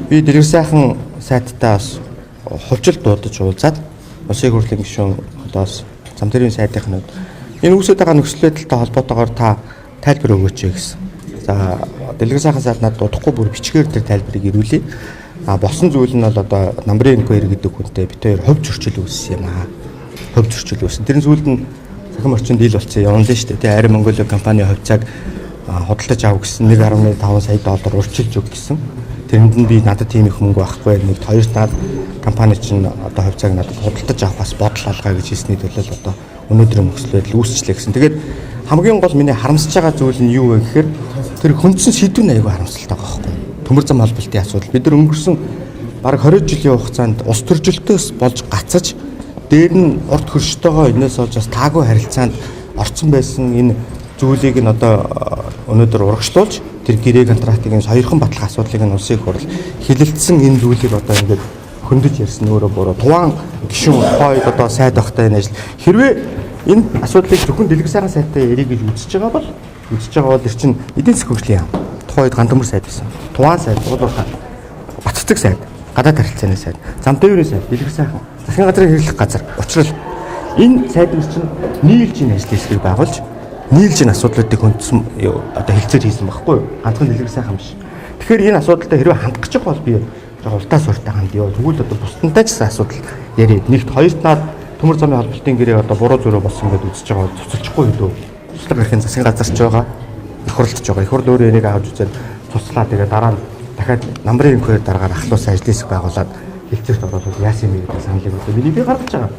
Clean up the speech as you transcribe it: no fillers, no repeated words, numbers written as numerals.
Би дэлгэр сайхан сайттай бас хувьчил дуудаж уулзаад улсын хурлын гишүүн одоос зам төрийн сайдынхнууд энэ үүсэж байгаа нөхцөл байдалтай холбоотойгоор та тайлбар өгөөч гэсэн. За дэлгэр сайхан сайд надад дуудахгүй бүр бичгээр тэр тайлбарыг ирүүлье. Босон зүйл нь бол одоо намрын инквайри гэдэг хүнтэй бид хоёр хувь зөрчил үүссэн юм аа. Хувь зөрчил үүссэн. Тэр зүйлд нь сахим орчинд дийл болсон явна л шүү дээ. Арим Монголиа компани хувьцааг худалдаж авах гэсэн 1.5 сая доллар урьдчилж өг гэсэн. Тэрэнд нь би надад тийм их мөнгө байхгүй. Нэг хоёр таад компани чинь одоо хувьцааг надад худалдаж авах бас бодол алгаа гэж хэлсний төлөө одоо өнөөдрийн нөхцөл байдал үүсчлээ гэсэн. Тэгээд хамгийн гол миний харамсаж байгаа зүйл нь юу вэ гэхээр тэр хүндсэн сэдв нь аягүй харамсалтай байгаа байхгүй. Төмөр зам холболтын асуудал. Бид нар өнгөрсөн бараг 20 жилийн хугацаанд ус төржилтөөс болж гацаж дээр нь урт хөрштөөгөө энэс олж бас таагүй харилцаанд орцсон байсан энэ зүйлийг нь одоо өнөөдөр урагшлуулж тэр гэрээ контрактыг сойрхон батлах асуудлыг нь улсын их хурл хилэлцсэн энэ зүйлийг одоо ингээд хөндөж ярьсан өөрөө буруу. Туван гишүүн хойд одоо сайд багтай энэ ажил хэрвээ энэ асуудлыг зөвхөн дэлгэр сайхан сайтай ярих гэж үзэж байгаа бол тэр чинь эдийн засгийн хөгжлийн яам. Тухайд гандамар сайд байсан. Туван сайд, уулуурхай, Батцэг сайд, гадаад харилцааны сайд, зам тээврийн сайд, дэлгэр сайхан, засгийн газрын хэрэглэх газар. Учир нь энэ сайдын чинь нийлж энэ ажил хэсгийг байгуулж нийлж энэ асуудлуудыг хөндсөн одоо хэлцээр хийсэн байхгүй юу? Ганцхан дэлгэр сайхан биш. Тэгэхээр энэ асуудалтай хэрвээ хандах гэж бол би жоо ултаа сууртай ханд ёо. Тэгвэл одоо бусдантай ч гэсэн асуудал яриад. Нэгт хоёр талаар төмөр замын холболтын гэрээ одоо буруу зөрөө болсон гэдээ үзэж байгаа бол цуцлахгүй юу? Туслах эрхийн засгийн газарч байгаа. Их хурлч байгаа. Их хурл өөрөө энийг авч үзээд туслаа. Тэгээд дараа нь дахиад намрын инквайри дараагаар ахлуулсан ажлын хэсэг байгуулад хэлцээрт оруулаад яасан юм бэ гэдэг саналыг өгөө. Миний би гаргаж байгаа.